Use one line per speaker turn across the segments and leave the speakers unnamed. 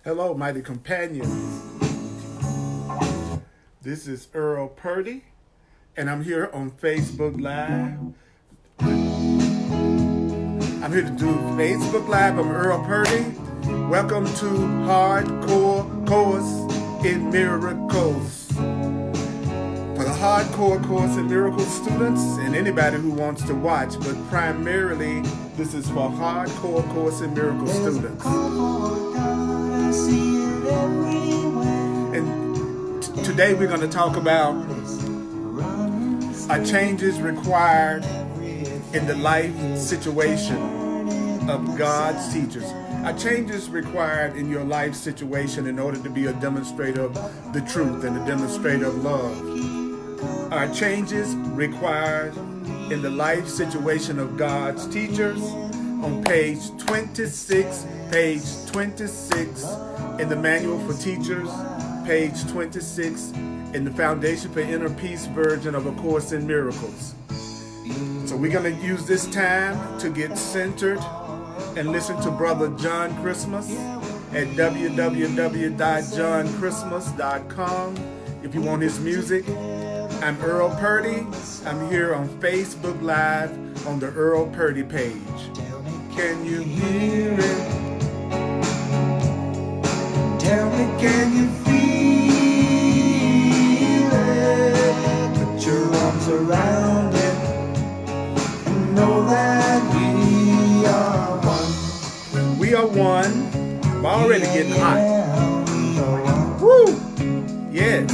Hello, mighty companions. This is Earl Purdy, and I'm here on Facebook Live. I'm here to do Facebook Live. I'm Earl Purdy. Welcome to Hardcore Course in Miracles. For the Hardcore Course in Miracles students and anybody who wants to watch, but primarily this is for Hardcore Course in Miracles students. And today we're going to talk about changes required in the life situation of God's teachers. Changes required in your life situation in order to be a demonstrator of the truth and a demonstrator of love. Changes required in the life situation of God's teachers on page 26 in the Manual for Teachers, page 26 in the Foundation for Inner Peace version of A Course in Miracles. So we're going to use this time to get centered and listen to Brother John Christmas at www.johnchristmas.com if you want his music. I'm Earl Purdy. I'm here on Facebook Live on the Earl Purdy page. Can you hear it? Tell me, can you feel it? Put your arms around it and know that we are one. We are one. I'm already getting hot. Woo! Yes.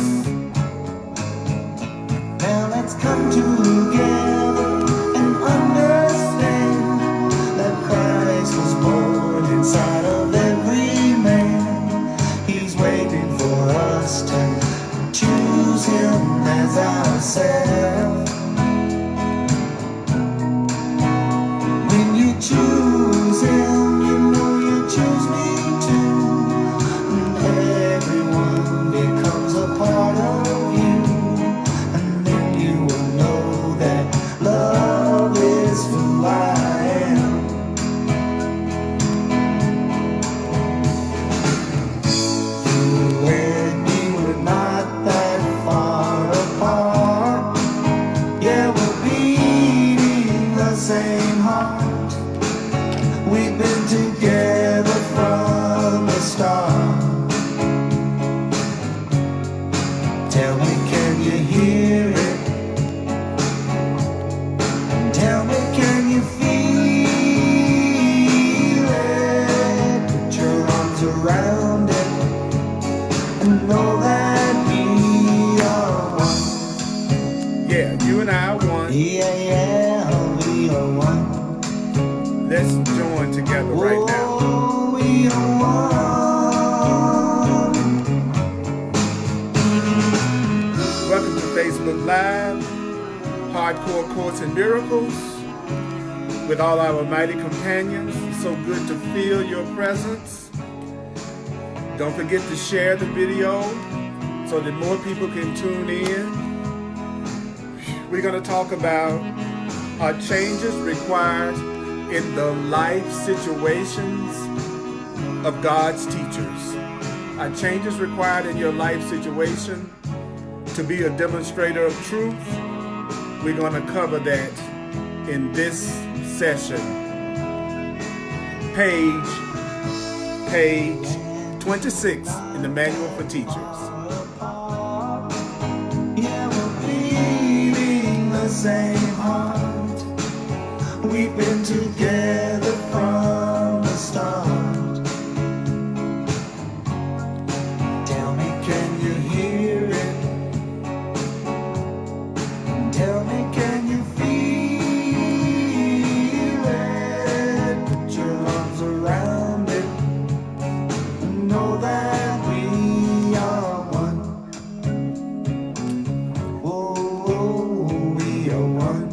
Now let's come together and understand that Christ was born inside of every man. He's waiting for us to choose him as ourselves. When you choose him, you know you choose me too. And everyone becomes a part of you. And then you will know that love is who I am. When we were not that far apart, yeah, we're beating the same heart. We've been together from the start. Tell me, can you hear it? Tell me, can you feel it? Put your arms around it and know that we are one.
Yeah, you and I are one.
Yeah, we are one.
Let's join together right now.
Oh, we are one.
Welcome to Facebook Live, Hardcore Course in Miracles, with all our mighty companions. It's so good to feel your presence. Don't forget to share the video so that more people can tune in. We're going to talk about changes required in the life situations of God's teachers. Changes required in your life situation to be a demonstrator of truth. We're going to cover that in this session. Page 26 in the Manual for Teachers.
Yeah, we're beating the same heart. We've been together from the start. Tell me, can you hear it? Tell me, can you feel it? Put your arms around it and know that we are one. Oh, we are one.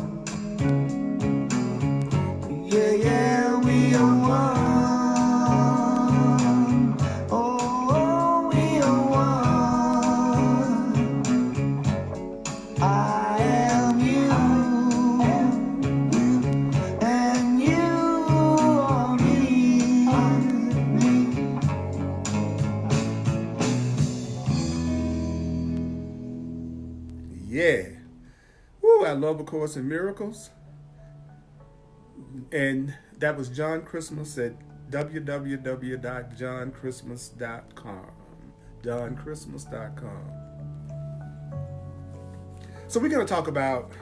Yeah,
love A Course in Miracles. And that was John Christmas at www.johnchristmas.com. johnchristmas.com. So we're going to talk about,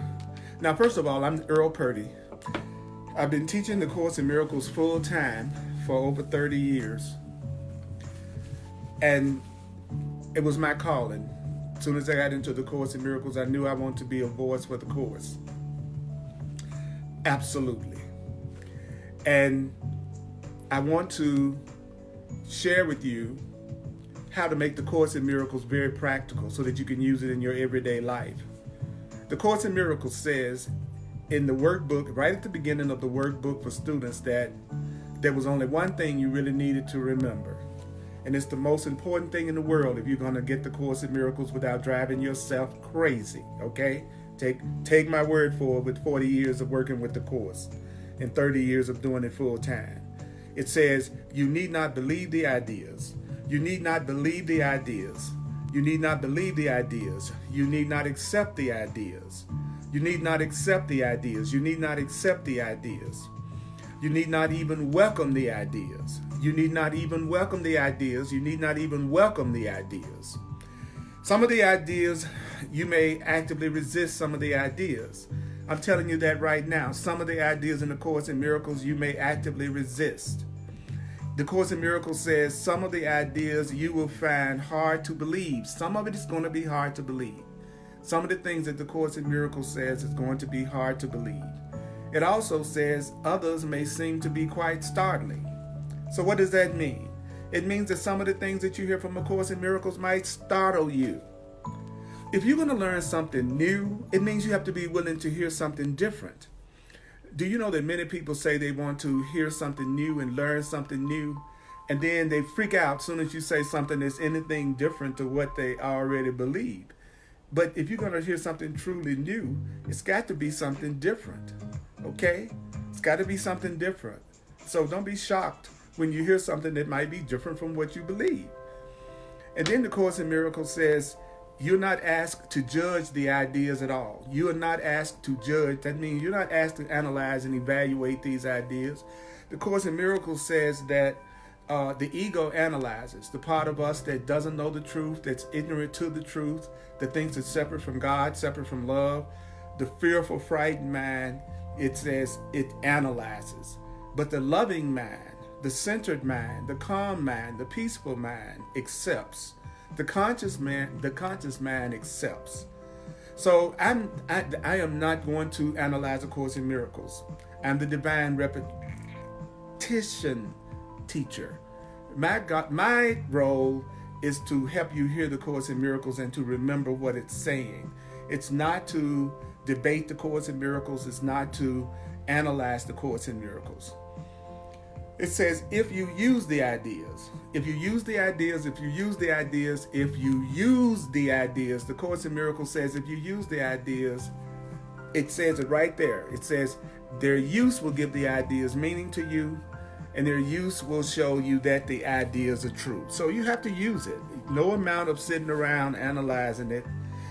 now first of all, I'm Earl Purdy. I've been teaching the Course in Miracles full time for over 30 years. And it was my calling. As soon as I got into the Course in Miracles, I knew I wanted to be a voice for the Course. Absolutely. And I want to share with you how to make the Course in Miracles very practical so that you can use it in your everyday life. The Course in Miracles says in the workbook, right at the beginning of the workbook for students, that there was only one thing you really needed to remember. And it's the most important thing in the world if you're going to get the Course in Miracles without driving yourself crazy, okay? Take my word for it with 40 years of working with the Course and 30 years of doing it full time. It says, you need not believe the ideas. You need not believe the ideas. You need not believe the ideas. You need not accept the ideas. You need not accept the ideas. You need not accept the ideas. You need not even welcome the ideas. You need not even welcome the ideas. You need not even welcome the ideas. Some of the ideas, you may actively resist some of the ideas. I'm telling you that right now. Some of the ideas in the Course in Miracles, you may actively resist. The Course in Miracles says some of the ideas you will find hard to believe. Some of it is going to be hard to believe. Some of the things that the Course in Miracles says is going to be hard to believe. It also says others may seem to be quite startling. So what does that mean? It means that some of the things that you hear from A Course in Miracles might startle you. If you're going to learn something new, it means you have to be willing to hear something different. Do you know that many people say they want to hear something new and learn something new, and then they freak out as soon as you say something that's anything different to what they already believe? But if you're going to hear something truly new, it's got to be something different, okay? It's got to be something different. So don't be shocked when you hear something that might be different from what you believe. And then the Course in Miracles says, you're not asked to judge the ideas at all. You are not asked to judge. That means you're not asked to analyze and evaluate these ideas. The Course in Miracles says that the ego analyzes, the part of us that doesn't know the truth, that's ignorant to the truth, that thinks it's separate from God, separate from love. The fearful, frightened mind, it says it analyzes. But the loving mind, the centered mind, the calm mind, the peaceful mind accepts. The conscious mind accepts. So I am not going to analyze A Course in Miracles. I'm the divine repetition teacher. My role is to help you hear the Course in Miracles and to remember what it's saying. It's not to debate the Course in Miracles. It's not to analyze the Course in Miracles. It says, if you use the ideas, if you use the ideas, if you use the ideas, if you use the ideas, the Course in Miracles says, if you use the ideas, it says it right there. It says, their use will give the ideas meaning to you, and their use will show you that the ideas are true. So you have to use it. No amount of sitting around analyzing it.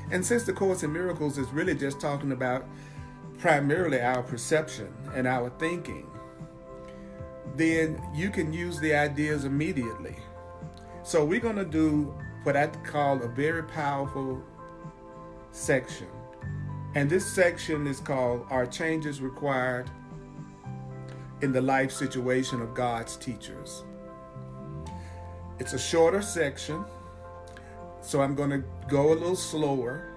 And since the Course in Miracles is really just talking about primarily our perception and our thinking, then you can use the ideas immediately. So we're going to do what I call a very powerful section. And this section is called Are Changes Required in the Life Situation of God's Teachers? It's a shorter section, so I'm going to go a little slower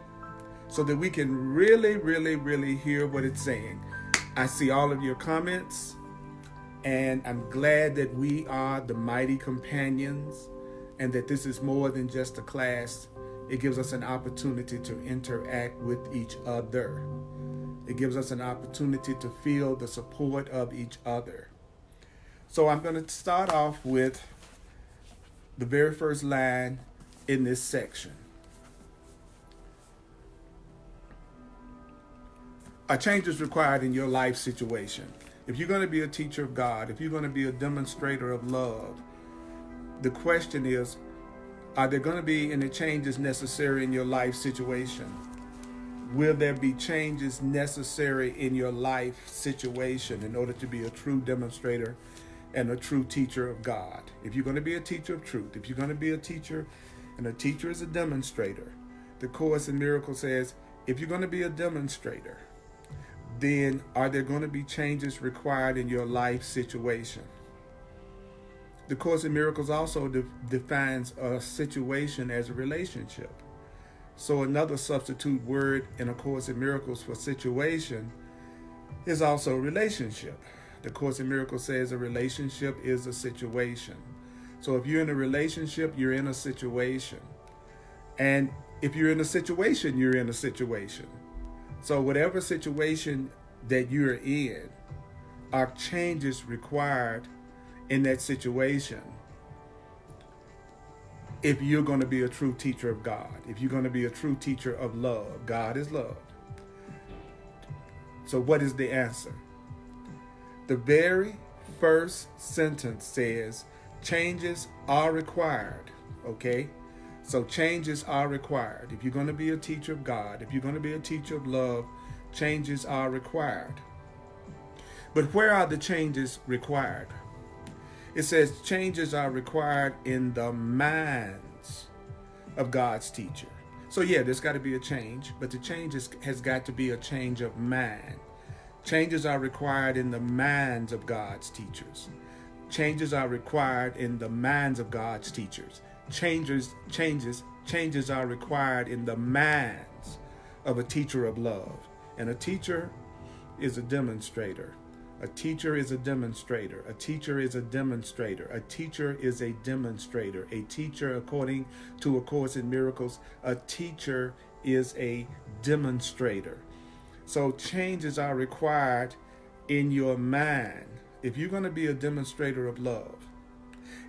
so that we can really hear what it's saying. I see all of your comments. And I'm glad that we are the mighty companions and that this is more than just a class. It gives us an opportunity to interact with each other. It gives us an opportunity to feel the support of each other. So I'm going to start off with the very first line in this section. Are changes required in your life situation? If you're going to be a teacher of God, if you're going to be a demonstrator of love, the question is, are there going to be any changes necessary in your life situation? will there be changes necessary in your life situation in order to be a true demonstrator and a true teacher of God? If you're going to be a teacher of truth, if you're going to be a teacher, and a teacher is a demonstrator, the Course in Miracles says, if you're going to be a demonstrator, then are there going to be changes required in your life situation? The Course in Miracles also defines a situation as a relationship. So another substitute word in A Course in Miracles for situation is also relationship. The Course in Miracles says a relationship is a situation. So if you're in a relationship, you're in a situation. And if you're in a situation, you're in a situation. So whatever situation that you're in, are changes required in that situation if you're going to be a true teacher of God, if you're going to be a true teacher of love. God is love. So what is the answer? The very first sentence says changes are required, okay? So changes are required. If you're going to be a teacher of God, if you're going to be a teacher of love, changes are required. But where are the changes required? It says changes are required in the minds of God's teacher. So yeah, there's got to be a change, but the change has got to be a change of mind. Changes are required in the minds of God's teachers. Changes are required in the minds of God's teachers. Changes are required in the minds of a teacher of love. And a teacher is a demonstrator. A teacher is a demonstrator. A teacher is a demonstrator. A teacher is a demonstrator. A teacher, according to A Course in Miracles, a teacher is a demonstrator. So changes are required in your mind. If you're going to be a demonstrator of love,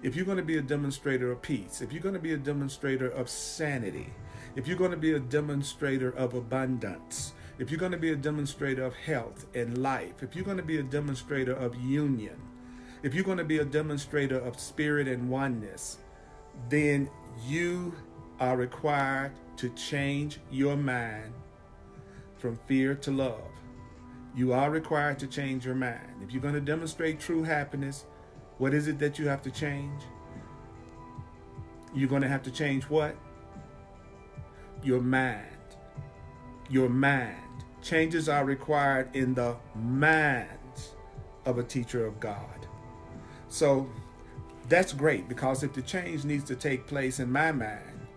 if you're going to be a demonstrator of peace, if you're going to be a demonstrator of sanity, if you're going to be a demonstrator of abundance, if you're going to be a demonstrator of health and life, if you're going to be a demonstrator of union, if you're going to be a demonstrator of spirit and oneness, then you are required to change your mind from fear to love. You are required to change your mind. If you're going to demonstrate true happiness, what is it that you have to change? You're going to have to change what? Your mind. Your mind. Changes are required in the minds of a teacher of God. So that's great, because if the change needs to take place in my mind,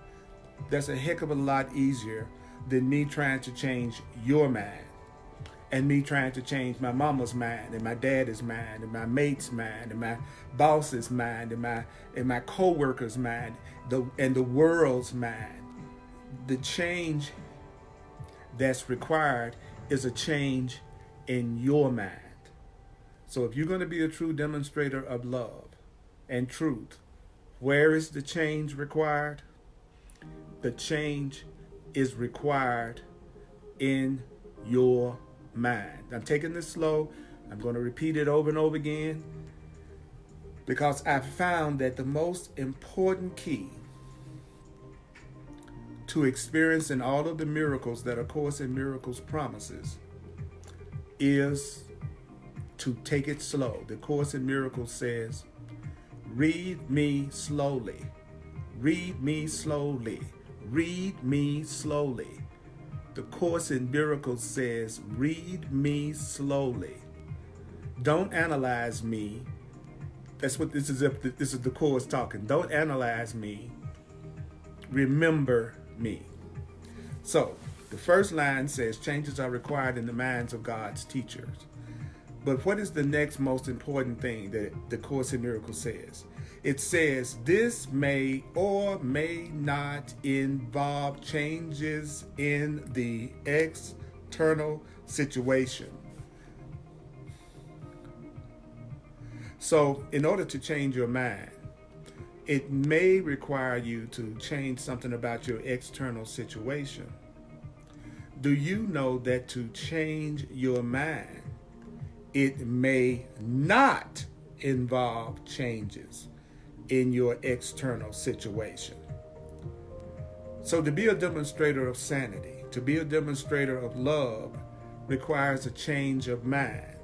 that's a heck of a lot easier than me trying to change your mind, and me trying to change my mama's mind, and my daddy's mind, and my mate's mind, and my boss's mind, and my co-worker's mind, and the world's mind. The change that's required is a change in your mind. So if you're going to be a true demonstrator of love and truth, where is the change required? The change is required in your mind. I'm taking this slow. I'm going to repeat it over and over again, because I found that the most important key to experiencing all of the miracles that A Course in Miracles promises is to take it slow. The Course in Miracles says, read me slowly. Read me slowly. Read me slowly. The Course in Miracles says, read me slowly. Don't analyze me. That's what this is. This is the Course talking. Don't analyze me. Remember me. So the first line says changes are required in the minds of God's teachers. But what is the next most important thing that the Course in Miracles says? It says this may or may not involve changes in the external situation. So in order to change your mind, it may require you to change something about your external situation. Do you know that to change your mind, it may not involve changes in your external situation? So to be a demonstrator of sanity, to be a demonstrator of love requires a change of mind.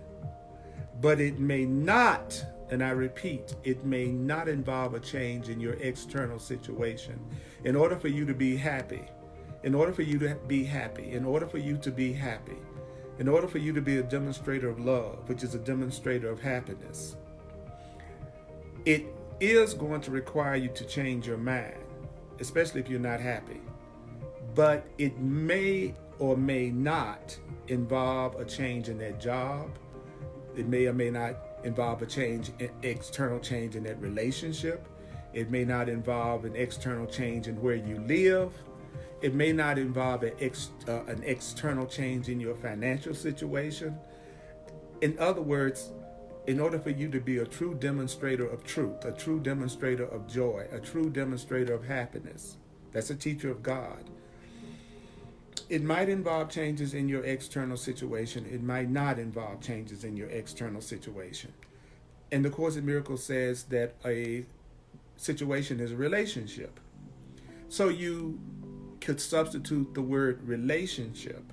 But it may not, and I repeat, it may not involve a change in your external situation. In order for you to be happy, in order for you to be happy, in order for you to be happy, in order for you to be a demonstrator of love, which is a demonstrator of happiness, it is going to require you to change your mind, especially if you're not happy. But it may or may not involve a change in that job. It may or may not involve a change, external change in that relationship. It may not involve an external change in where you live. It may not involve an external change in your financial situation. In other words, in order for you to be a true demonstrator of truth, a true demonstrator of joy, a true demonstrator of happiness, that's a teacher of God, it might involve changes in your external situation. It might not involve changes in your external situation. And the Course in Miracles says that a situation is a relationship. So you could substitute the word relationship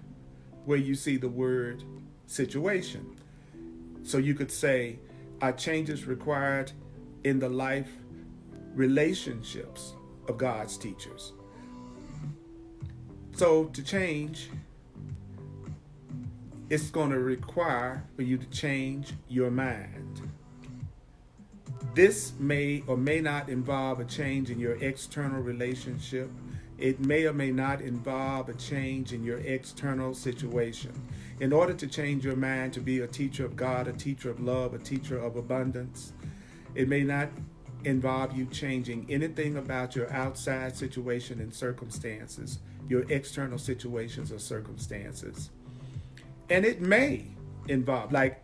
where you see the word situation. So you could say, are changes required in the life relationships of God's teachers? So to change, it's going to require for you to change your mind. This may or may not involve a change in your external relationship. It may or may not involve a change in your external situation. In order to change your mind to be a teacher of God, a teacher of love, a teacher of abundance, it may not involve you changing anything about your outside situation and circumstances, your external situations or circumstances. And it may involve, like,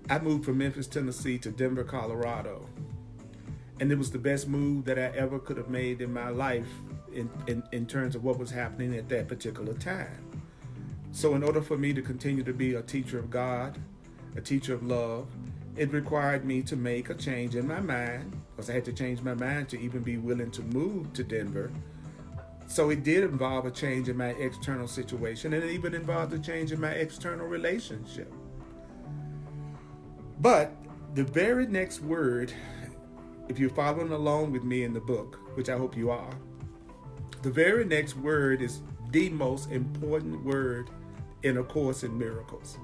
I moved from Memphis, Tennessee to Denver, Colorado. And it was the best move that I ever could have made in my life in terms of what was happening at that particular time. So in order for me to continue to be a teacher of God, a teacher of love, it required me to make a change in my mind, because I had to change my mind to even be willing to move to Denver. So it did involve a change in my external situation, and it even involved a change in my external relationship. But the very next word, if you're following along with me in the book, which I hope you are, the very next word is the most important word in A Course in Miracles.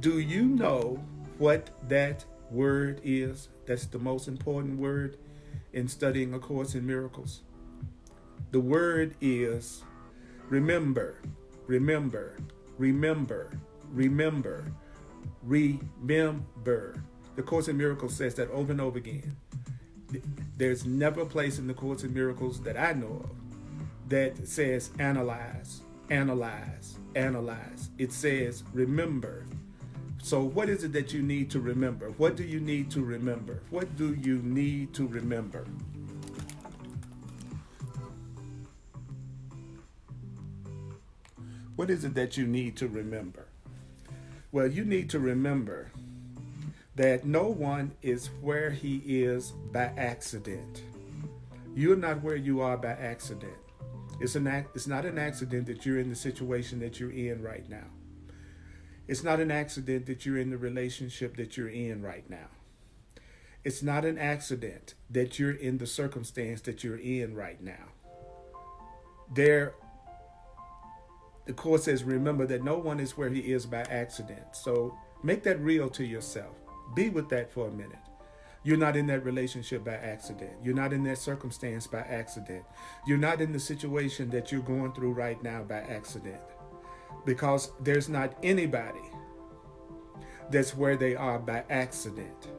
Do you know what that word is? That's the most important word in studying A Course in Miracles. The word is remember, remember, remember, remember, remember. The Course in Miracles says that over and over again. There's never a place in the Course in Miracles that I know of that says analyze, analyze, analyze. It says remember. So what is it that you need to remember? What do you need to remember? What do you need to remember? What is it that you need to remember? Well, you need to remember that no one is where he is by accident. You're not where you are by accident. It's not an accident that you're in the situation that you're in right now. It's not an accident that you're in the relationship that you're in right now. It's not an accident that you're in the circumstance that you're in right now. The Course says, remember that no one is where he is by accident. So make that real to yourself. Be with that for a minute. You're not in that relationship by accident. You're not in that circumstance by accident. You're not in the situation that you're going through right now by accident. Because there's not anybody that's where they are by accident.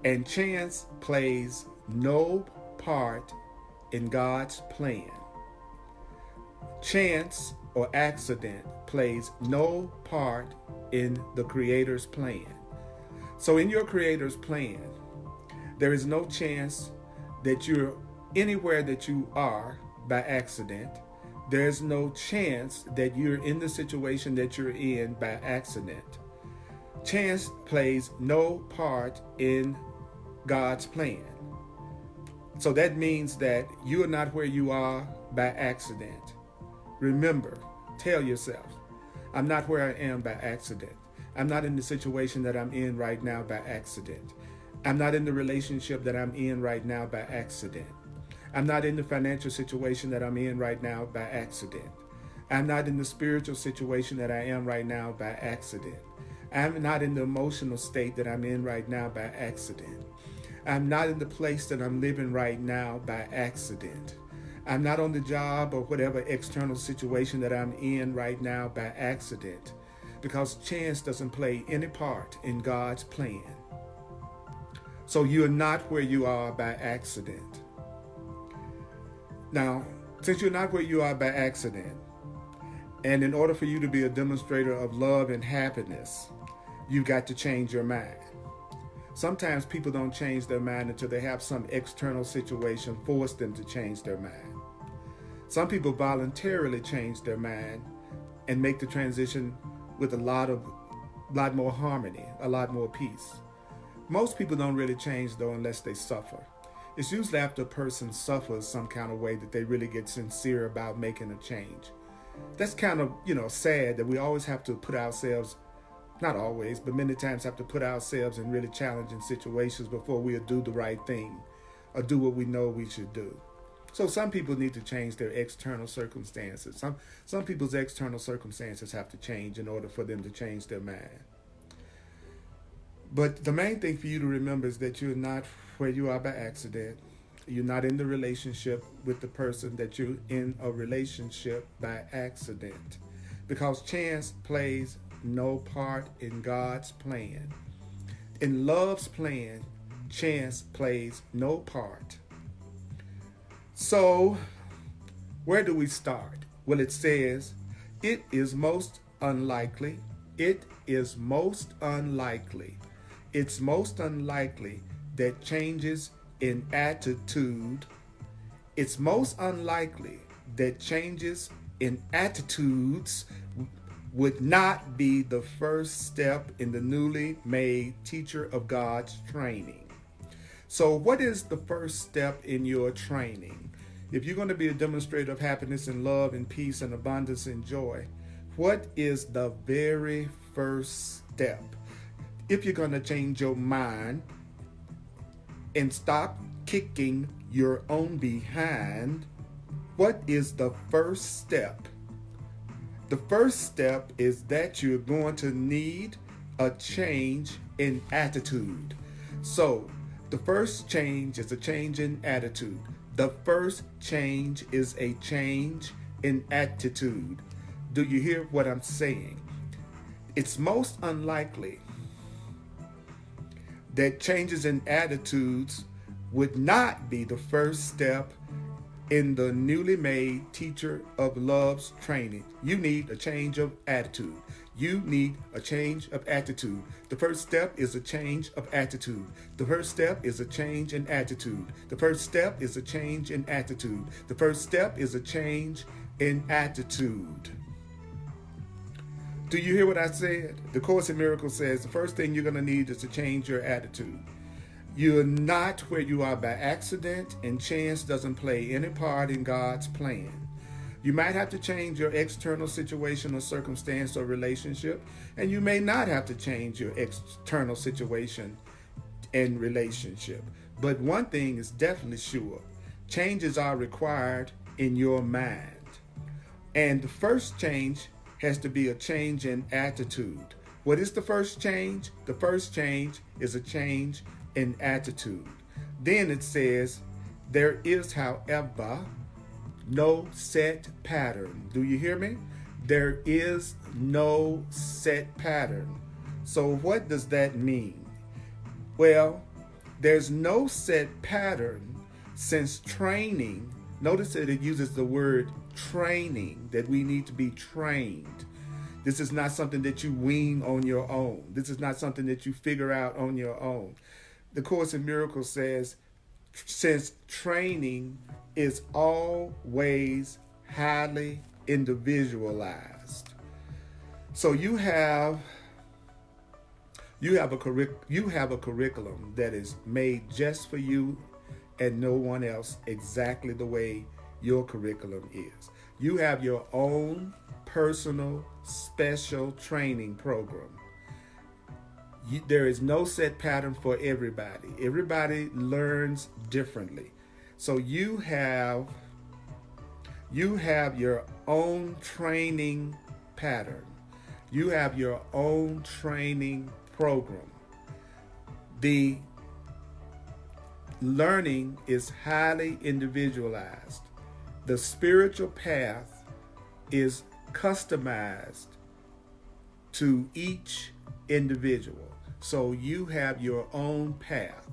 And chance plays no part in God's plan. Chance or accident plays no part in the Creator's plan. So in your Creator's plan, there is no chance that you're anywhere that you are by accident. There's no chance that you're in the situation that you're in by accident. Chance plays no part in God's plan. So that means that you are not where you are by accident. Remember, tell yourself, I'm not where I am by accident. I'm not in the situation that I'm in right now by accident. I'm not in the relationship that I'm in right now by accident. I'm not in the financial situation that I'm in right now by accident. I'm not in the spiritual situation that I am right now by accident. I'm not in the emotional state that I'm in right now by accident. I'm not in the place that I'm living right now by accident. I'm not on the job or whatever external situation that I'm in right now by accident, because chance doesn't play any part in God's plan. So you're not where you are by accident. Now, since you're not where you are by accident, and in order for you to be a demonstrator of love and happiness, you've got to change your mind. Sometimes people don't change their mind until they have some external situation force them to change their mind. Some people voluntarily change their mind and make the transition with a lot more harmony, a lot more peace. Most people don't really change though unless they suffer. It's usually after a person suffers some kind of way that they really get sincere about making a change. That's kind of, sad that we always have to put ourselves, not always, but many times have to put ourselves in really challenging situations before we'll do the right thing or do what we know we should do. So some people need to change their external circumstances. Some people's external circumstances have to change in order for them to change their mind. But the main thing for you to remember is that you're not where you are by accident. You're not in the relationship with the person that you're in a relationship by accident. Because chance plays no part in God's plan. In love's plan, chance plays no part. So, where do we start? Well, it says, it is most unlikely. It's most unlikely that changes in attitude. It's most unlikely that changes in attitudes would not be the first step in the newly made teacher of God's training. So what is the first step in your training? If you're going to be a demonstrator of happiness and love and peace and abundance and joy, what is the very first step? If you're going to change your mind and stop kicking your own behind, what is the first step? The first step is that you're going to need a change in attitude. So, the first change is a change in attitude. The first change is a change in attitude. Do you hear what I'm saying? It's most unlikely that changes in attitudes would not be the first step in the newly made teacher of love's training. You need a change of attitude. You need a change of attitude. The first step is a change of attitude. The first step is a change in attitude. The first step is a change in attitude. The first step is a change in attitude. Do you hear what I said? The Course in Miracles says the first thing you're going to need is to change your attitude. You're not where you are by accident, and chance doesn't play any part in God's plan. You might have to change your external situation or circumstance or relationship, and you may not have to change your external situation and relationship. But one thing is definitely sure. Changes are required in your mind. And the first change has to be a change in attitude. What is the first change? The first change is a change in attitude. Then it says, there is, however, no set pattern. Do you hear me? There is no set pattern. So what does that mean? Well, there's no set pattern since training. Notice that it uses the word training, that we need to be trained. This is not something that you wing on your own. This is not something that you figure out on your own. The Course in Miracles says, since training is always highly individualized. So you have a curriculum that is made just for you and no one else, exactly the way your curriculum is. You have your own personal special training program. There is no set pattern for everybody. Everybody learns differently. So you have your own training pattern. You have your own training program. The learning is highly individualized. The spiritual path is customized to each individual. So you have your own path,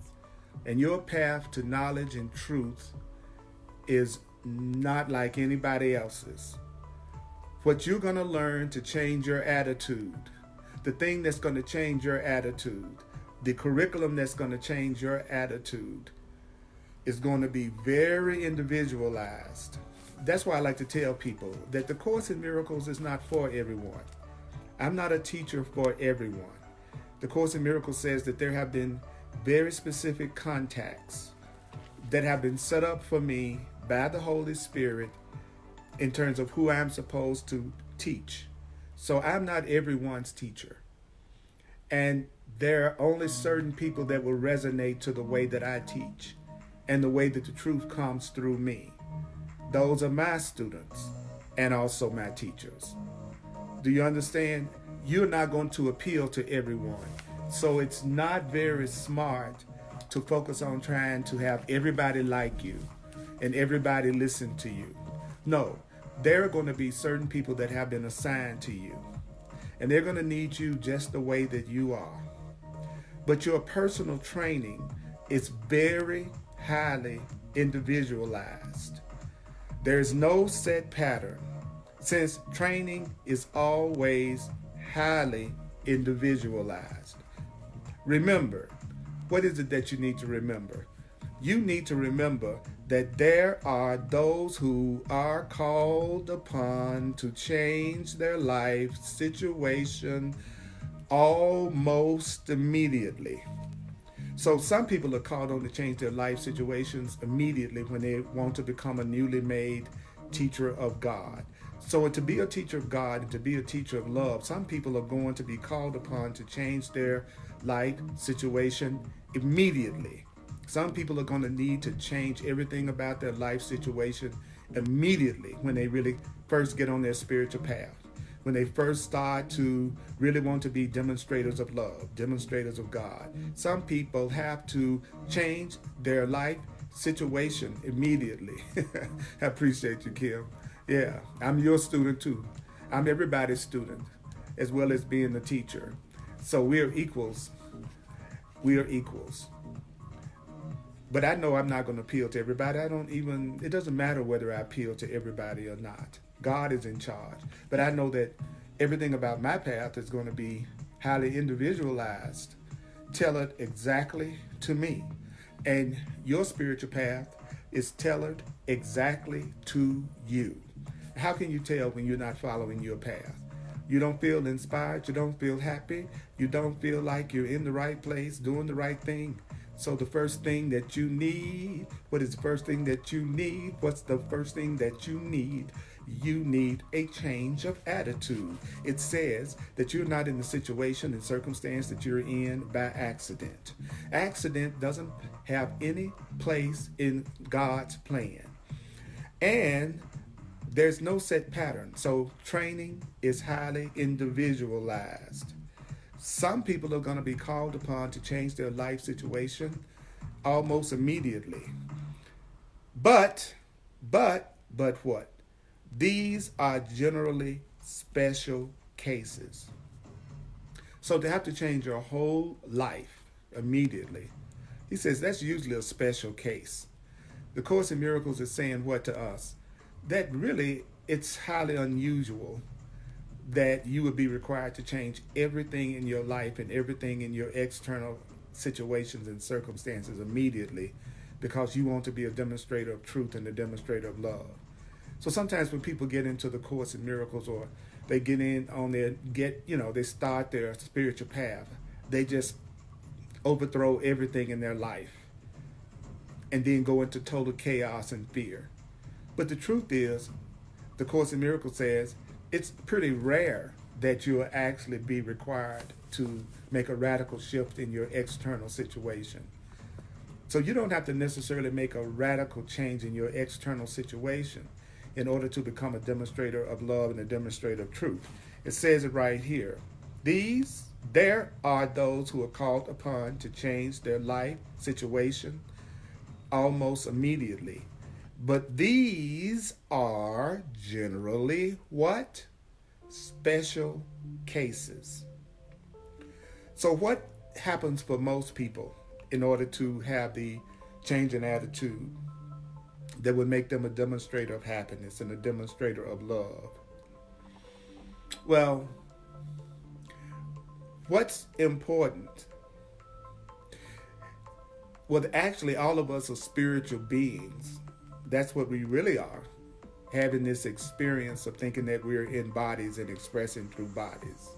and your path to knowledge and truth is not like anybody else's. What you're going to learn to change your attitude, the thing that's going to change your attitude, the curriculum that's going to change your attitude is going to be very individualized. That's why I like to tell people that the Course in Miracles is not for everyone. I'm not a teacher for everyone. The Course in Miracles says that there have been very specific contacts that have been set up for me by the Holy Spirit in terms of who I'm supposed to teach. So I'm not everyone's teacher. And there are only certain people that will resonate to the way that I teach and the way that the truth comes through me. Those are my students and also my teachers. Do you understand? You're not going to appeal to everyone. So it's not very smart to focus on trying to have everybody like you and everybody listen to you. No, there are going to be certain people that have been assigned to you, and they're going to need you just the way that you are. But your personal training is very highly individualized. There's no set pattern, since training is always highly individualized. Remember, what is it that you need to remember? You need to remember that there are those who are called upon to change their life situation almost immediately. So some people are called on to change their life situations immediately when they want to become a newly made teacher of God. So to be a teacher of God and to be a teacher of love, some people are going to be called upon to change their life situation immediately. Some people are going to need to change everything about their life situation immediately when they really first get on their spiritual path. When they first start to really want to be demonstrators of love, demonstrators of God. Some people have to change their life situation immediately. I appreciate you, Kim. Yeah, I'm your student too. I'm everybody's student, as well as being the teacher. So we're equals. We are equals. But I know I'm not going to appeal to everybody. It doesn't matter whether I appeal to everybody or not. God is in charge. But I know that everything about my path is going to be highly individualized, tailored exactly to me. And your spiritual path is tailored exactly to you. How can you tell when you're not following your path? You don't feel inspired. You don't feel happy. You don't feel like you're in the right place, doing the right thing. So the first thing that you need, what is the first thing that you need? What's the first thing that you need? You need a change of attitude. It says that you're not in the situation and circumstance that you're in by accident. Accident doesn't have any place in God's plan. And there's no set pattern. So training is highly individualized. Some people are going to be called upon to change their life situation almost immediately. But what? These are generally special cases. So to have to change your whole life immediately, he says that's usually a special case. The Course in Miracles is saying what to us? That really it's highly unusual that you would be required to change everything in your life and everything in your external situations and circumstances immediately because you want to be a demonstrator of truth and a demonstrator of love. So sometimes when people get into the Course in Miracles or they get in on they start their spiritual path, they just overthrow everything in their life and then go into total chaos and fear. But the truth is, the Course in Miracles says it's pretty rare that you'll actually be required to make a radical shift in your external situation. So you don't have to necessarily make a radical change in your external situation in order to become a demonstrator of love and a demonstrator of truth. It says it right here. There are those who are called upon to change their life situation almost immediately. But these are generally what? Special cases. So what happens for most people in order to have the change in attitude that would make them a demonstrator of happiness and a demonstrator of love? Well, what's important? Well, actually, all of us are spiritual beings. That's what we really are, having this experience of thinking that we're in bodies and expressing through bodies.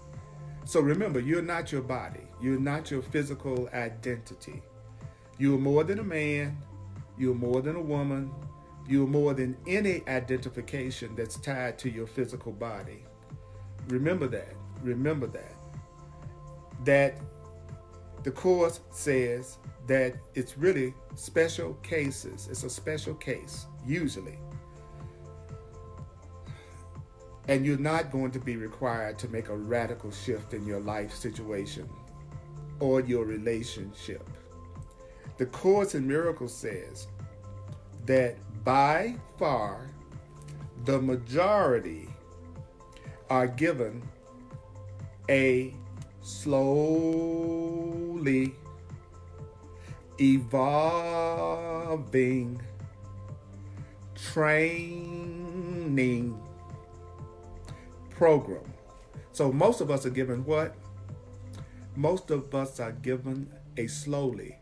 So remember, you're not your body. You're not your physical identity. You are more than a man. You are more than a woman. You are more than any identification that's tied to your physical body. Remember that. Remember that. That the Course says that it's really special cases. It's a special case, usually. And you're not going to be required to make a radical shift in your life situation or your relationship. The Course in Miracles says that by far the majority are given a slowly evolving training program. So most of us are given what? Most of us are given a slowly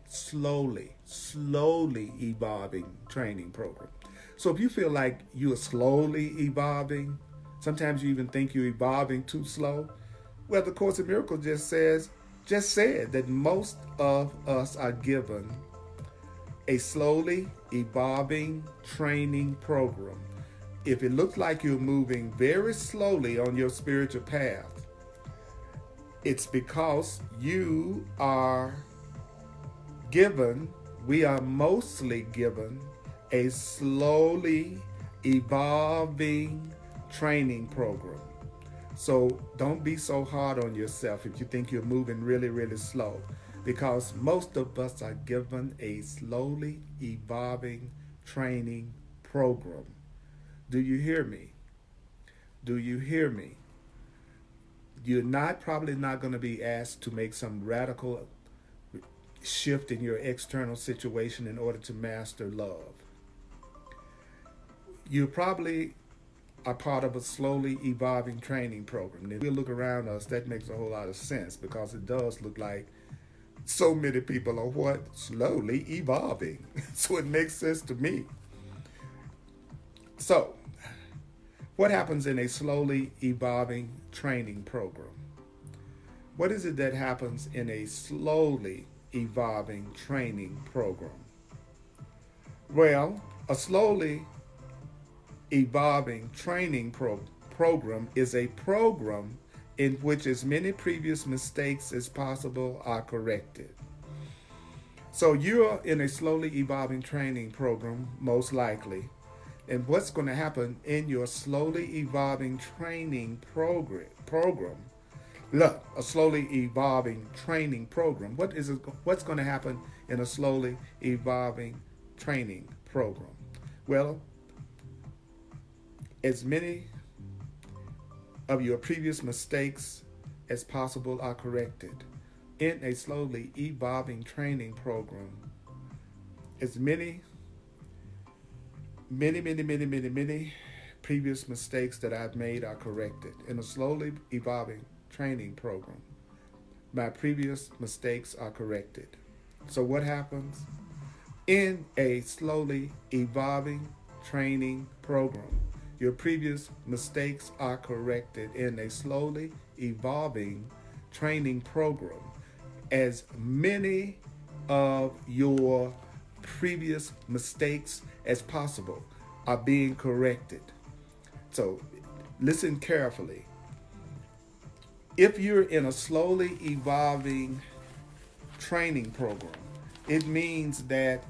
evolving training program. So if you feel like you are slowly evolving, sometimes you even think you're evolving too slow, well, the Course in Miracles just said that most of us are given a slowly evolving training program. If it looks like you're moving very slowly on your spiritual path, it's because we are mostly given a slowly evolving training program. So don't be so hard on yourself if you think you're moving really, really slow, because most of us are given a slowly evolving training program. Do you hear me? Do you hear me? You're probably not going to be asked to make some radical shift in your external situation in order to master love. You probably are part of a slowly evolving training program. And if we look around us, that makes a whole lot of sense, because it does look like so many people are what? Slowly evolving. So it makes sense to me. So, what happens in a slowly evolving training program? What is it that happens in a slowly evolving training program? Well, a slowly evolving training program is a program in which as many previous mistakes as possible are corrected. So you're in a slowly evolving training program, most likely. And what's going to happen in your slowly evolving training program? Look, a slowly evolving training program. What's going to happen in a slowly evolving training program? Well, as many of your previous mistakes as possible are corrected. In a slowly evolving training program, as many previous mistakes that I've made are corrected. In a slowly evolving training program, my previous mistakes are corrected. So what happens? In a slowly evolving training program, your previous mistakes are corrected. In a slowly evolving training program, as many of your previous mistakes as possible are being corrected. So listen carefully. If you're in a slowly evolving training program, it means that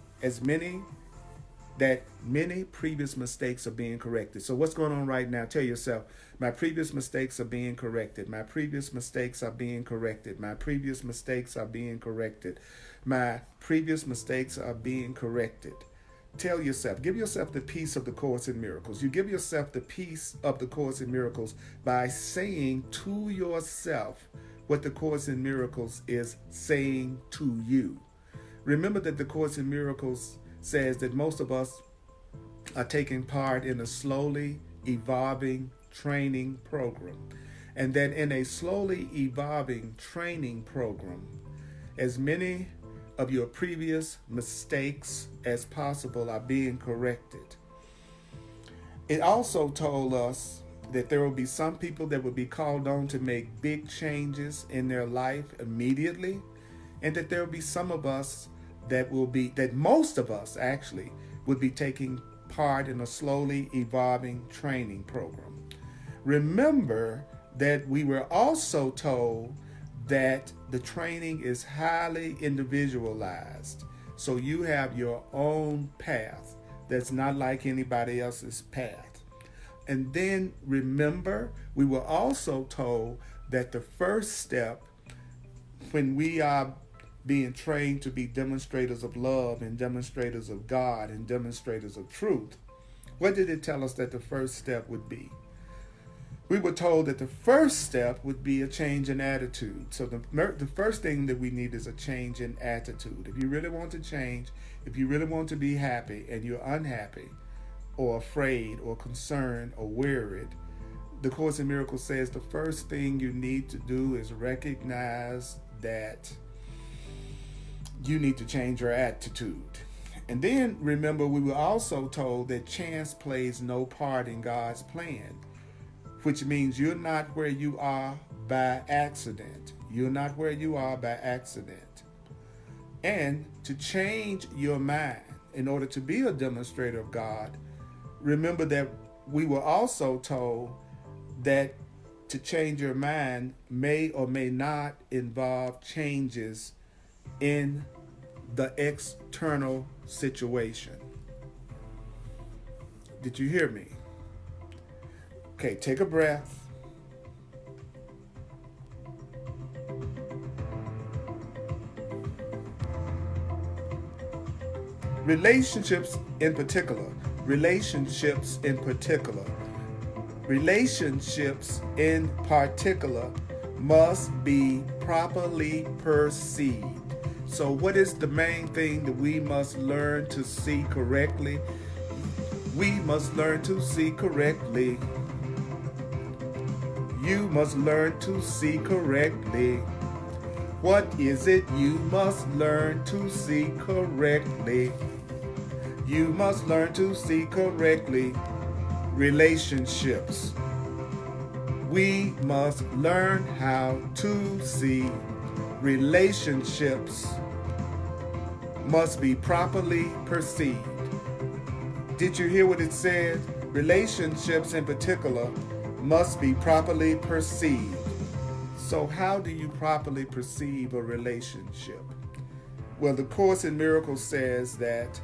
many previous mistakes are being corrected. So what's going on right now? Tell yourself, my previous mistakes are being corrected. My previous mistakes are being corrected. My previous mistakes are being corrected. My previous mistakes are being corrected. Tell yourself, give yourself the peace of the Course in Miracles. You give yourself the peace of the Course in Miracles by saying to yourself what the Course in Miracles is saying to you. Remember that the Course in Miracles says that most of us are taking part in a slowly evolving training program. And that in a slowly evolving training program, as many of your previous mistakes as possible are being corrected. It also told us that there will be some people that will be called on to make big changes in their life immediately, and that there will be some of us that most of us actually would be taking part in a slowly evolving training program. Remember that we were also told that the training is highly individualized. So you have your own path that's not like anybody else's path. And then remember, we were also told that the first step when we are being trained to be demonstrators of love and demonstrators of God and demonstrators of truth, what did it tell us that the first step would be? We were told that the first step would be a change in attitude. So the first thing that we need is a change in attitude. If you really want to change, if you really want to be happy and you're unhappy or afraid or concerned or worried, the Course in Miracles says the first thing you need to do is recognize that you need to change your attitude. And then remember, we were also told that chance plays no part in God's plan, which means you're not where you are by accident. You're not where you are by accident. And to change your mind in order to be a demonstrator of God, remember that we were also told that to change your mind may or may not involve changes in the external situation. Did you hear me? Okay, take a breath. Relationships in particular must be properly perceived. So what is the main thing that we must learn to see correctly? We must learn to see correctly. You must learn to see correctly. What is it you must learn to see correctly? You must learn to see correctly. Relationships. We must learn how to see. Relationships must be properly perceived. Did you hear what it said? Relationships in particular must be properly perceived. So how do you properly perceive a relationship? Well, the Course in Miracles says that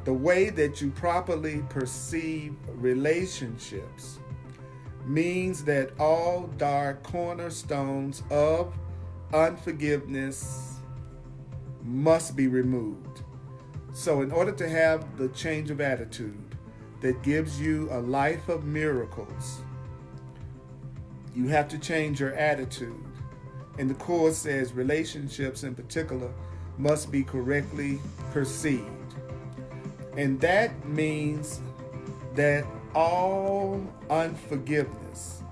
the way that you properly perceive relationships means that all dark cornerstones of unforgiveness must be removed. So in order to have the change of attitude that gives you a life of miracles, you have to change your attitude. And the Course says relationships in particular must be correctly perceived. And that means that all unforgiveness,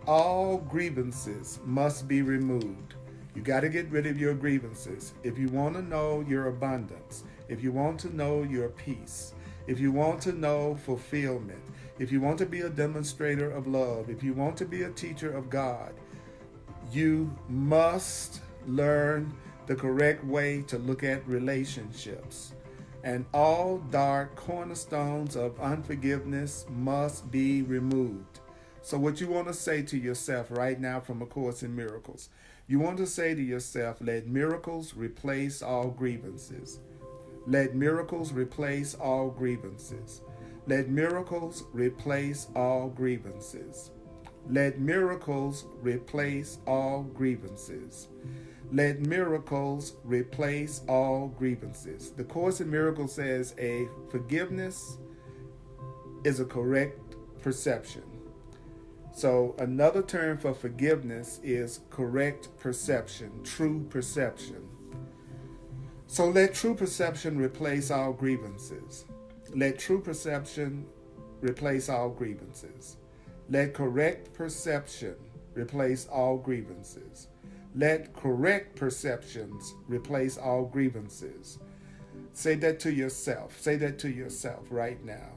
all grievances must be removed. You got to get rid of your grievances. If you want to know your abundance, if you want to know your peace, if you want to know fulfillment, if you want to be a demonstrator of love, if you want to be a teacher of God, you must learn the correct way to look at relationships. And all dark cornerstones of unforgiveness must be removed. So what you want to say to yourself right now from A Course in Miracles, you want to say to yourself, let miracles replace all grievances. Let miracles replace all grievances. Let miracles replace all grievances. Let miracles replace all grievances. Let miracles replace all grievances. The Course in Miracles says a forgiveness is a correct perception. So another term for forgiveness is correct perception, true perception. So let true perception replace all grievances. Let true perception replace all grievances. Let correct perception replace all grievances. Let correct perceptions replace all grievances. Say that to yourself. Say that to yourself right now.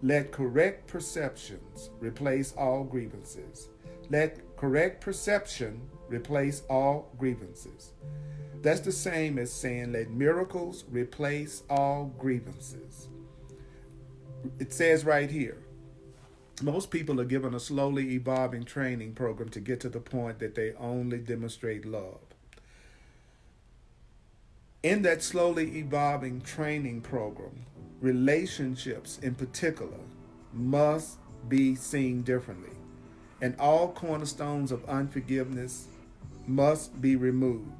Let correct perceptions replace all grievances. Let correct perception replace all grievances. That's the same as saying, let miracles replace all grievances. It says right here, most people are given a slowly evolving training program to get to the point that they only demonstrate love. In that slowly evolving training program, relationships in particular must be seen differently, and all cornerstones of unforgiveness must be removed.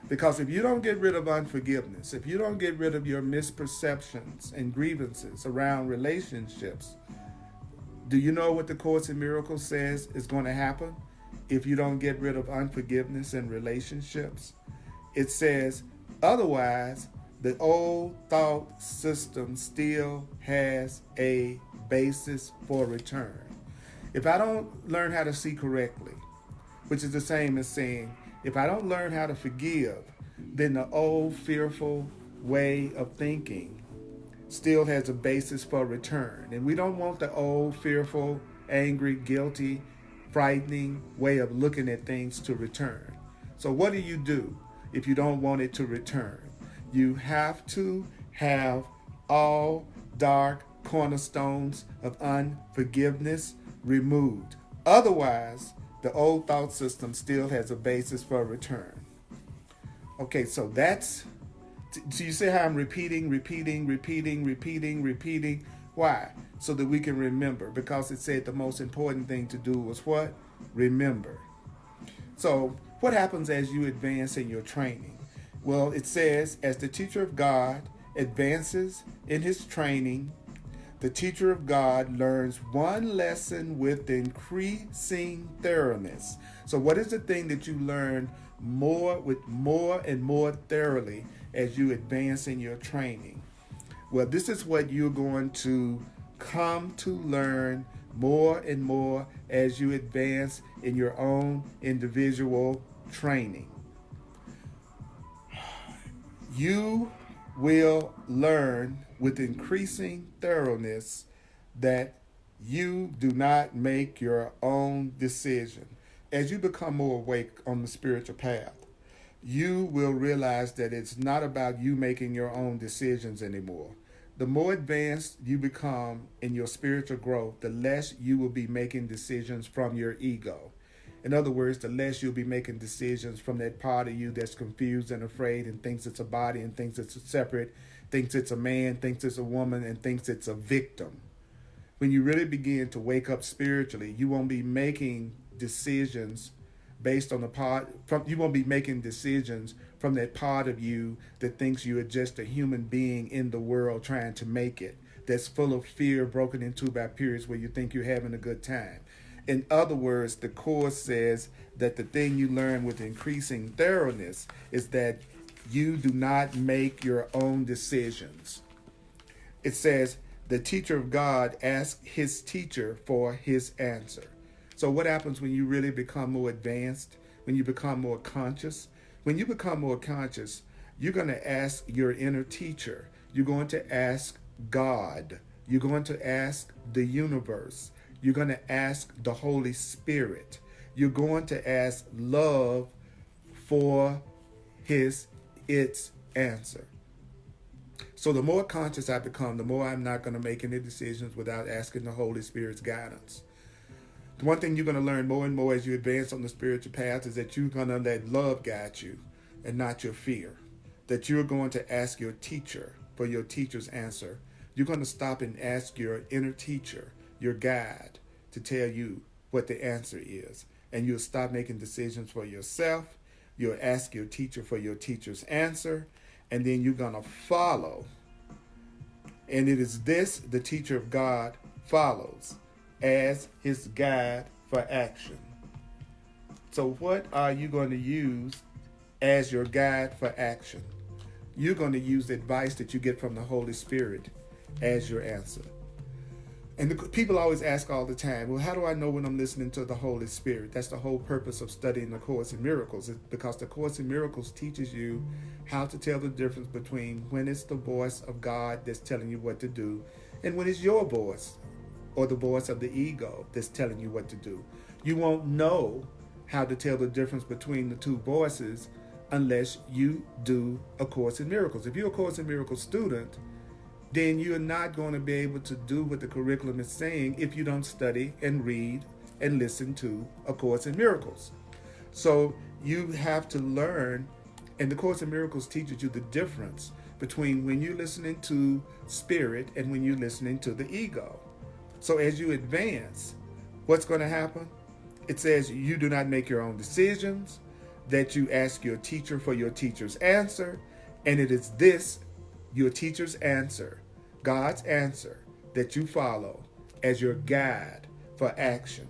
Because if you don't get rid of unforgiveness, if you don't get rid of your misperceptions and grievances around relationships, do you know what the Course in Miracles says is going to happen if you don't get rid of unforgiveness and relationships? It says, otherwise, the old thought system still has a basis for return. If I don't learn how to see correctly, which is the same as saying, if I don't learn how to forgive, then the old fearful way of thinking still has a basis for return. And we don't want the old fearful, angry, guilty, frightening way of looking at things to return. So what do if you don't want it to return? You have to have all dark cornerstones of unforgiveness removed. Otherwise, the old thought system still has a basis for return. Okay, so you see how I'm repeating. Why? So that we can remember. Because it said the most important thing to do was what? Remember. So what happens as you advance in your training? Well, it says, as the teacher of God advances in his training, the teacher of God learns one lesson with increasing thoroughness. So what is the thing that you learn more and more thoroughly as you advance in your training? Well, this is what you're going to come to learn more and more as you advance in your own individual training. You will learn with increasing thoroughness that you do not make your own decision. As you become more awake on the spiritual path, you will realize that it's not about you making your own decisions anymore. The more advanced you become in your spiritual growth, the less you will be making decisions from your ego. In other words, the less you'll be making decisions from that part of you that's confused and afraid and thinks it's a body and thinks it's separate, thinks it's a man, thinks it's a woman, and thinks it's a victim. When you really begin to wake up spiritually, you won't be making decisions based on you won't be making decisions from that part of you that thinks you are just a human being in the world trying to make it, that's full of fear, broken into by periods where you think you're having a good time. In other words, the Course says that the thing you learn with increasing thoroughness is that you do not make your own decisions. It says, the teacher of God asks his teacher for his answer. So what happens when you really become more advanced, when you become more conscious? When you become more conscious, you're going to ask your inner teacher. You're going to ask God. You're going to ask the universe. You're going to ask the Holy Spirit. You're going to ask love for its answer. So the more conscious I become, the more I'm not going to make any decisions without asking the Holy Spirit's guidance. The one thing you're going to learn more and more as you advance on the spiritual path is that you're going to let love guide you and not your fear. That you're going to ask your teacher for your teacher's answer. You're going to stop and ask your inner teacher, your guide, to tell you what the answer is. And you'll stop making decisions for yourself. You'll ask your teacher for your teacher's answer. And then you're going to follow. And it is this the teacher of God follows as his guide for action. So what are you going to use as your guide for action? You're going to use the advice that you get from the Holy Spirit as your answer. And people always ask all the time, well, how do I know when I'm listening to the Holy Spirit? That's the whole purpose of studying the Course in Miracles, because the Course in Miracles teaches you how to tell the difference between when it's the voice of God that's telling you what to do and when it's your voice or the voice of the ego that's telling you what to do. You won't know how to tell the difference between the two voices unless you do a Course in Miracles. If you're a Course in Miracles student, then you're not going to be able to do what the curriculum is saying if you don't study and read and listen to A Course in Miracles. So you have to learn, and the Course in Miracles teaches you the difference between when you're listening to spirit and when you're listening to the ego. So as you advance, what's going to happen? It says you do not make your own decisions, that you ask your teacher for your teacher's answer, and it is this, your teacher's answer, God's answer, that you follow as your guide for action.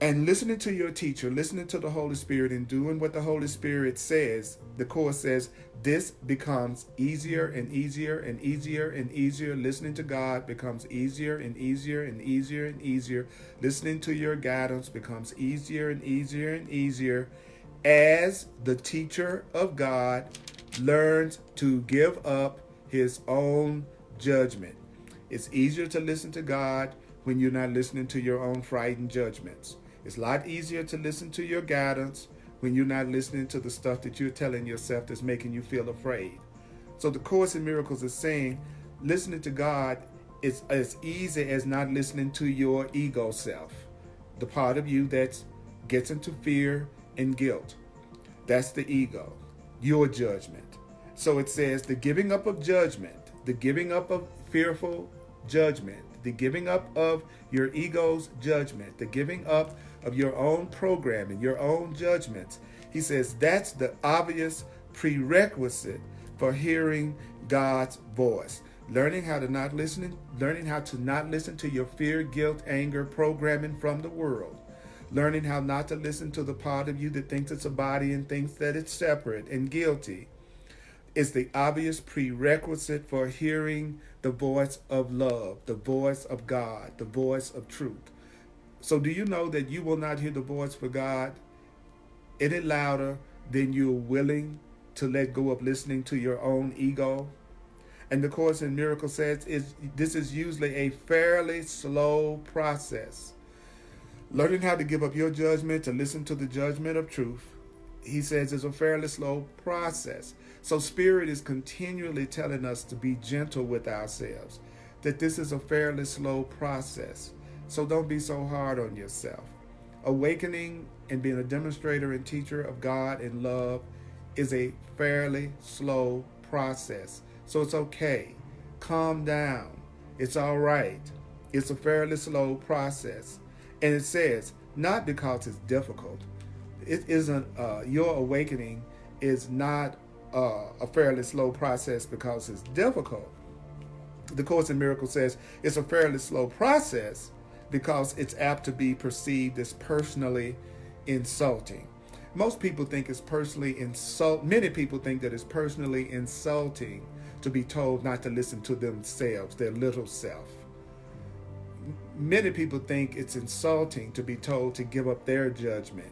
And listening to your teacher, listening to the Holy Spirit and doing what the Holy Spirit says, the Course says this becomes easier and easier and easier and easier. Listening to God becomes easier and easier and easier and easier. Listening to your guidance becomes easier and easier and easier as the teacher of God learns to give up his own judgment. It's easier to listen to God when you're not listening to your own frightened judgments. It's a lot easier to listen to your guidance when you're not listening to the stuff that you're telling yourself that's making you feel afraid. So the Course in Miracles is saying listening to God is as easy as not listening to your ego self, the part of you that gets into fear and guilt. That's the ego, your judgment. So it says the giving up of judgment, the giving up of fearful judgment, the giving up of your ego's judgment, the giving up of your own programming, your own judgments. He says that's the obvious prerequisite for hearing God's voice. Learning how to not listen to your fear, guilt, anger programming from the world. Learning how not to listen to the part of you that thinks it's a body and thinks that it's separate and guilty is the obvious prerequisite for hearing the voice of love, the voice of God, the voice of truth. So do you know that you will not hear the voice for God any louder than you're willing to let go of listening to your own ego? And the Course in Miracles says this is usually a fairly slow process. Learning how to give up your judgment to listen to the judgment of truth, he says, is a fairly slow process. So Spirit is continually telling us to be gentle with ourselves, that this is a fairly slow process. So don't be so hard on yourself. Awakening and being a demonstrator and teacher of God and love is a fairly slow process. So it's okay. Calm down. It's all right. It's a fairly slow process. And it says, not because it's difficult. It isn't, your awakening is not a fairly slow process because it's difficult. The Course in Miracles says it's a fairly slow process because it's apt to be perceived as personally insulting. Most people think it's personally many people think that it's personally insulting to be told not to listen to themselves, their little self. Many people think it's insulting to be told to give up their judgment,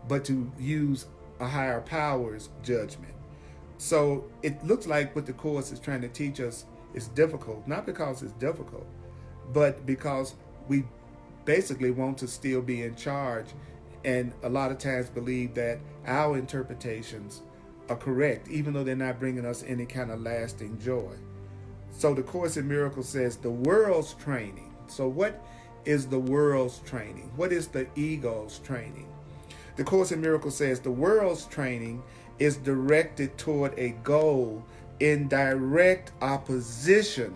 but to use a higher power's judgment. So it looks like what the Course is trying to teach us is difficult, not because it's difficult, but because we basically want to still be in charge, and a lot of times believe that our interpretations are correct, even though they're not bringing us any kind of lasting joy. So the Course in Miracles says the world's training. So what is the world's training? What is the ego's training? The Course in Miracles says the world's training is directed toward a goal in direct opposition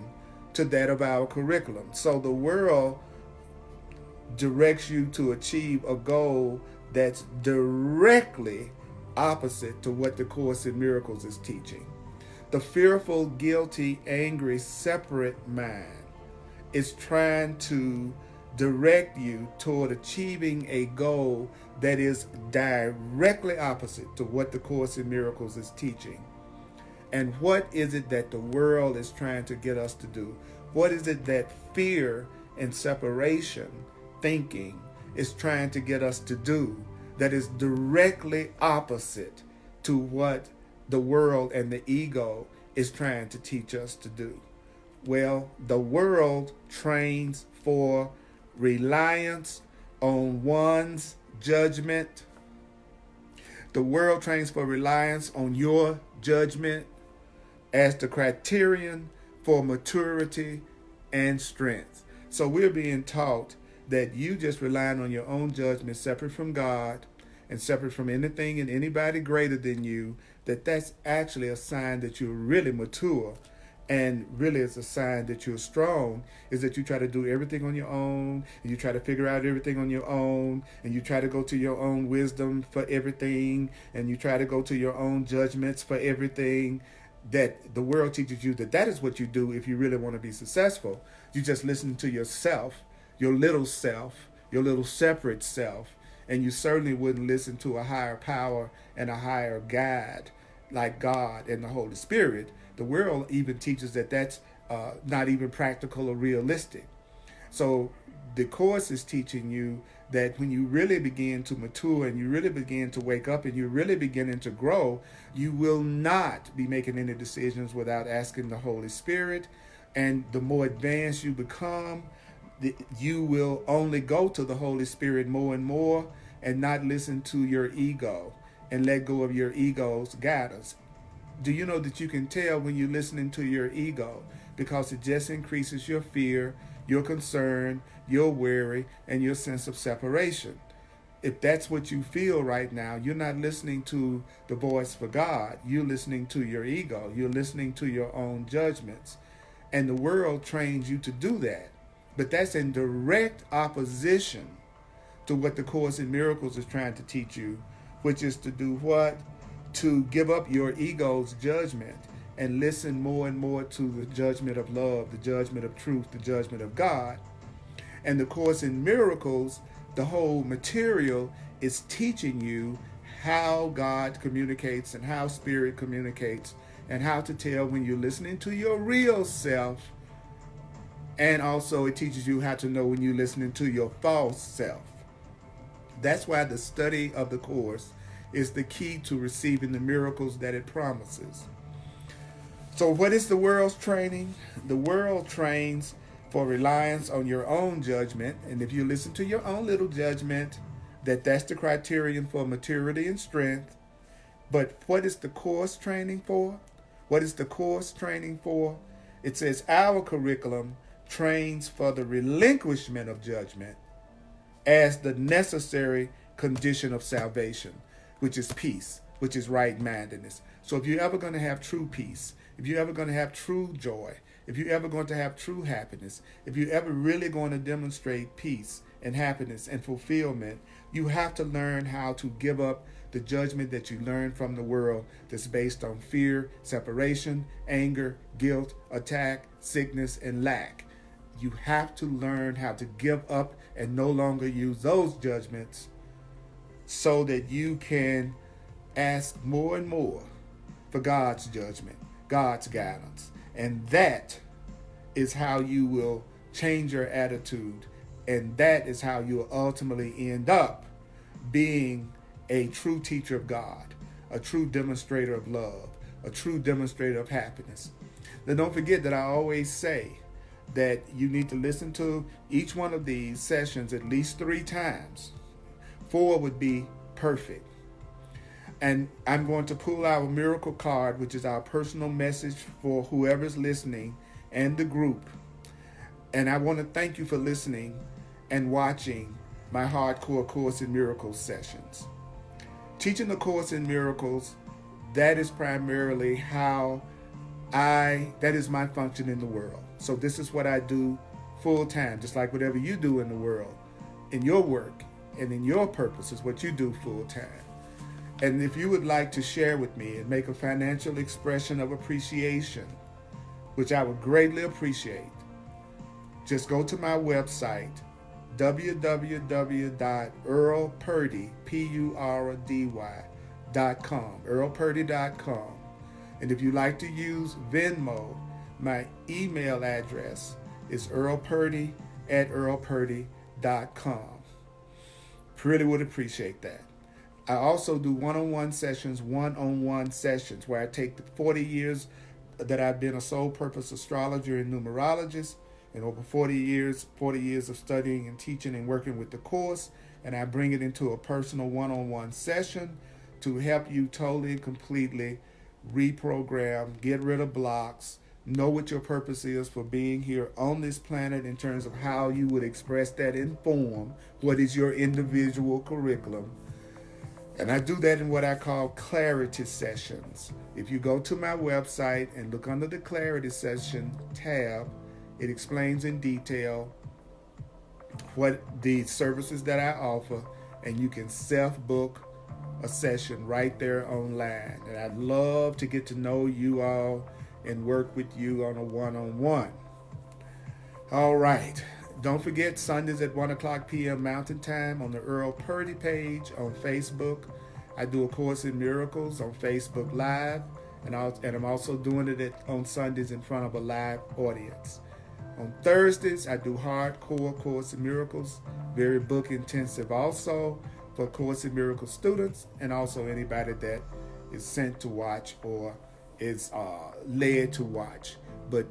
to that of our curriculum. So the world directs you to achieve a goal that's directly opposite to what the Course in Miracles is teaching. The fearful, guilty, angry, separate mind is trying to direct you toward achieving a goal that is directly opposite to what the Course in Miracles is teaching. And what is it that the world is trying to get us to do? What is it that fear and separation thinking is trying to get us to do that is directly opposite to what the world and the ego is trying to teach us to do? Well, the world trains for reliance on one's judgment. The world trains for reliance on your judgment as the criterion for maturity and strength. So we're being taught that you just relying on your own judgment, separate from God and separate from anything and anybody greater than you, that's actually a sign that you're really mature. And really it's a sign that you're strong, is that you try to do everything on your own, and you try to figure out everything on your own, and you try to go to your own wisdom for everything, and you try to go to your own judgments for everything. That the world teaches you that is what you do if you really want to be successful. You just listen to yourself, your little separate self, and you certainly wouldn't listen to a higher power and a higher guide like God and the Holy Spirit. The world even teaches that that's not even practical or realistic. So the Course is teaching you that when you really begin to mature and you really begin to wake up and you're really beginning to grow, you will not be making any decisions without asking the Holy Spirit. And the more advanced you become, you will only go to the Holy Spirit more and more and not listen to your ego and let go of your ego's guidance. Do you know that you can tell when you're listening to your ego? Because it just increases your fear, your concern, your worry, and your sense of separation. If that's what you feel right now, you're not listening to the voice for God. You're listening to your ego. You're listening to your own judgments. And the world trains you to do that. But that's in direct opposition to what the Course in Miracles is trying to teach you, which is to do what? To give up your ego's judgment and listen more and more to the judgment of love, the judgment of truth, the judgment of God. And the Course in Miracles, the whole material is teaching you how God communicates and how Spirit communicates and how to tell when you're listening to your real self. And also it teaches you how to know when you're listening to your false self. That's why the study of the Course is the key to receiving the miracles that it promises. So what is the world's training? The world trains for reliance on your own judgment. And if you listen to your own little judgment, that's the criterion for maturity and strength. But what is the Course training for? What is the Course training for? It says our curriculum trains for the relinquishment of judgment as the necessary condition of salvation, which is peace, which is right-mindedness. So if you're ever going to have true peace, if you're ever going to have true joy, if you're ever going to have true happiness, if you're ever really going to demonstrate peace and happiness and fulfillment, you have to learn how to give up the judgment that you learned from the world that's based on fear, separation, anger, guilt, attack, sickness, and lack. You have to learn how to give up and no longer use those judgments so that you can ask more and more for God's judgment, God's guidance. And that is how you will change your attitude. And that is how you will ultimately end up being a true teacher of God, a true demonstrator of love, a true demonstrator of happiness. Now don't forget that I always say that you need to listen to each one of these sessions at least 3 times. 4 would be perfect. And I'm going to pull our miracle card, which is our personal message for whoever's listening and the group. And I want to thank you for listening and watching my Hardcore Course in Miracles sessions. Teaching the Course in Miracles, that is primarily that is my function in the world. So this is what I do full time, just like whatever you do in the world, in your work and in your purpose is what you do full time. And if you would like to share with me and make a financial expression of appreciation, which I would greatly appreciate, just go to my website, www.earlpurdy.com, earlpurdy.com. And if you like to use Venmo, my email address is earlpurdy@earlpurdy.com. Really would appreciate that. I also do one-on-one sessions where I take the 40 years that I've been a sole purpose astrologer and numerologist, and over 40 years of studying and teaching and working with the course, and I bring it into a personal one-on-one session to help you totally and completely reprogram, get rid of blocks, know what your purpose is for being here on this planet in terms of how you would express that in form, what is your individual curriculum. And I do that in what I call clarity sessions. If you go to my website and look under the clarity session tab, it explains in detail what the services that I offer, and you can self-book a session right there online. And I'd love to get to know you all and work with you on a one-on-one. All right. Don't forget, Sundays at 1 o'clock p.m. Mountain Time on the Earl Purdy page on Facebook. I do A Course in Miracles on Facebook Live, and I'm also doing it on Sundays in front of a live audience. On Thursdays, I do Hardcore Course in Miracles, very book intensive also for Course in Miracles students, and also anybody that is sent to watch or is led to watch. But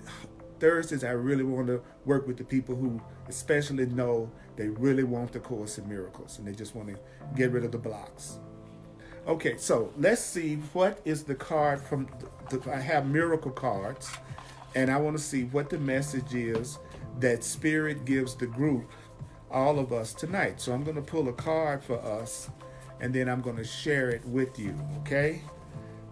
Thursdays, I really want to work with the people who especially know they really want the Course in Miracles and they just want to get rid of the blocks. Okay, so let's see what is the card from I have miracle cards, and I want to see what the message is that Spirit gives the group, all of us tonight. So I'm going to pull a card for us, and then I'm going to share it with you, okay?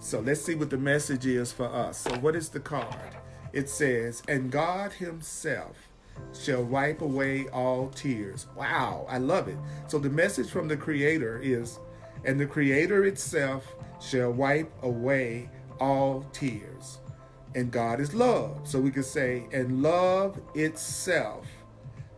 So let's see what the message is for us. So what is the card? It says, "And God himself shall wipe away all tears." Wow, I love it. So the message from the Creator is, and the Creator itself shall wipe away all tears. And God is love. So we could say, and love itself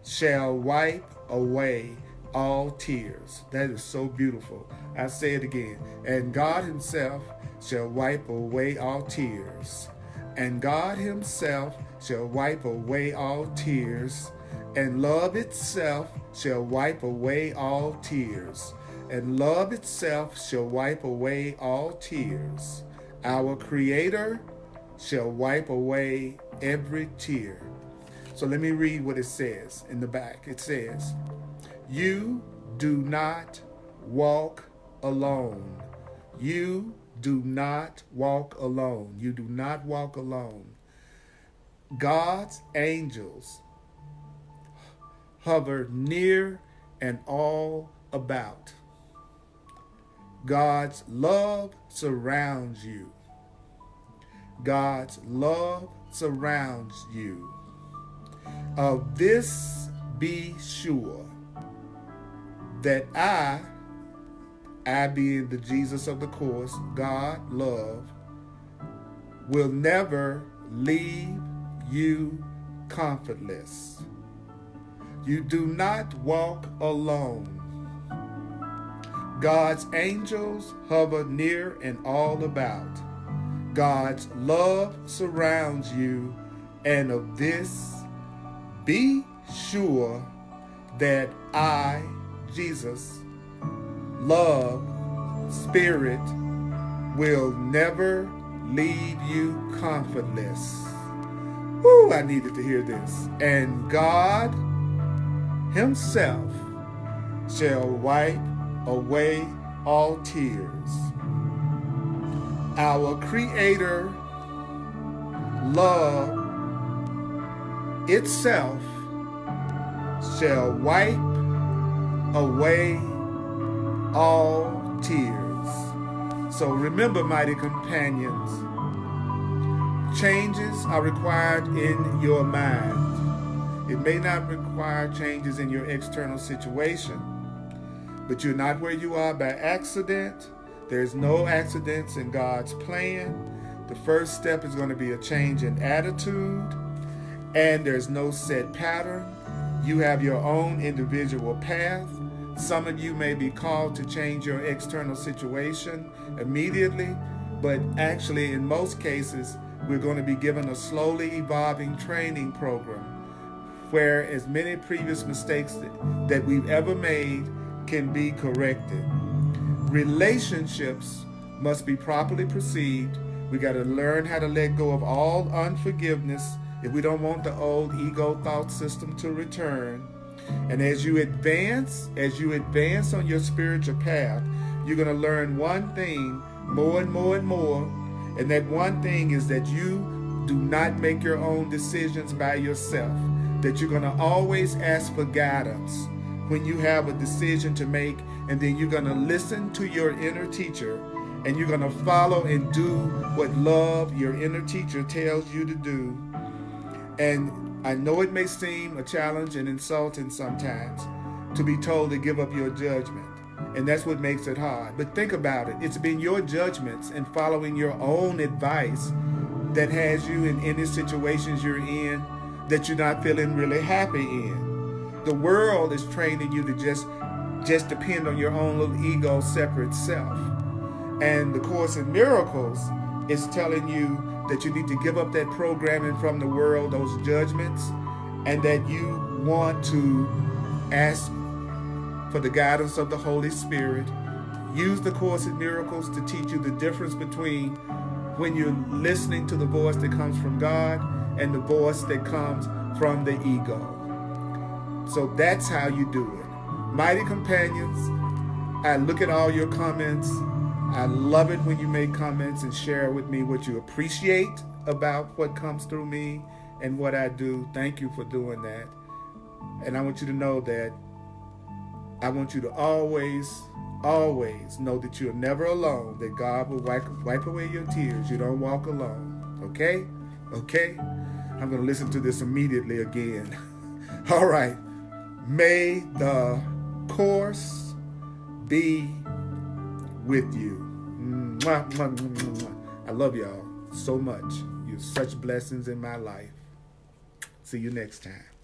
shall wipe away all tears. That is so beautiful. I say it again. And God himself shall wipe away all tears. And God himself shall wipe away all tears. And love itself shall wipe away all tears. And love itself shall wipe away all tears. Our Creator shall wipe away every tear. So let me read what it says in the back. It says, "You do not walk alone. You do not walk alone. You do not walk alone. God's angels hover near and all about. God's love surrounds you. God's love surrounds you. Of this be sure, that I being the Jesus of the Course, God, love, will never leave you comfortless. You do not walk alone. God's angels hover near and all about. God's love surrounds you, and of this be sure, that I, Jesus, love, Spirit, will never leave you comfortless." Woo, I needed to hear this. "And God himself shall wipe away all tears." Our Creator love itself shall wipe away all tears. So remember, mighty companions, changes are required in your mind. It may not require changes in your external situation, but you're not where you are by accident. There's no accidents in God's plan. The first step is going to be a change in attitude, and there's no set pattern. You have your own individual path. Some of you may be called to change your external situation immediately, but actually in most cases, we're going to be given a slowly evolving training program where as many previous mistakes that we've ever made can be corrected. Relationships must be properly perceived. We got to learn how to let go of all unforgiveness if we don't want the old ego thought system to return. And as you advance on your spiritual path, you're going to learn one thing more and more and more. And that one thing is that you do not make your own decisions by yourself. That you're going to always ask for guidance when you have a decision to make, and then you're going to listen to your inner teacher, and you're going to follow and do what love, your inner teacher, tells you to do. And I know it may seem a challenge and insulting sometimes to be told to give up your judgment, and that's what makes it hard. But think about it. It's been your judgments and following your own advice that has you in any situations you're in that you're not feeling really happy in. The world is training you to just depend on your own little ego separate self. And the Course in Miracles is telling you that you need to give up that programming from the world, those judgments, and that you want to ask for the guidance of the Holy Spirit. Use the Course in Miracles to teach you the difference between when you're listening to the voice that comes from God and the voice that comes from the ego. So that's how you do it. Mighty companions, I look at all your comments. I love it when you make comments and share with me what you appreciate about what comes through me and what I do. Thank you for doing that. And I want you to know that I want you to always know that you're never alone, that God will wipe away your tears. You don't walk alone. Okay? Okay? I'm going to listen to this immediately again. All right. May the Course be with you. Mwah, mwah, mwah, mwah. I love y'all so much. You're such blessings in my life. See you next time.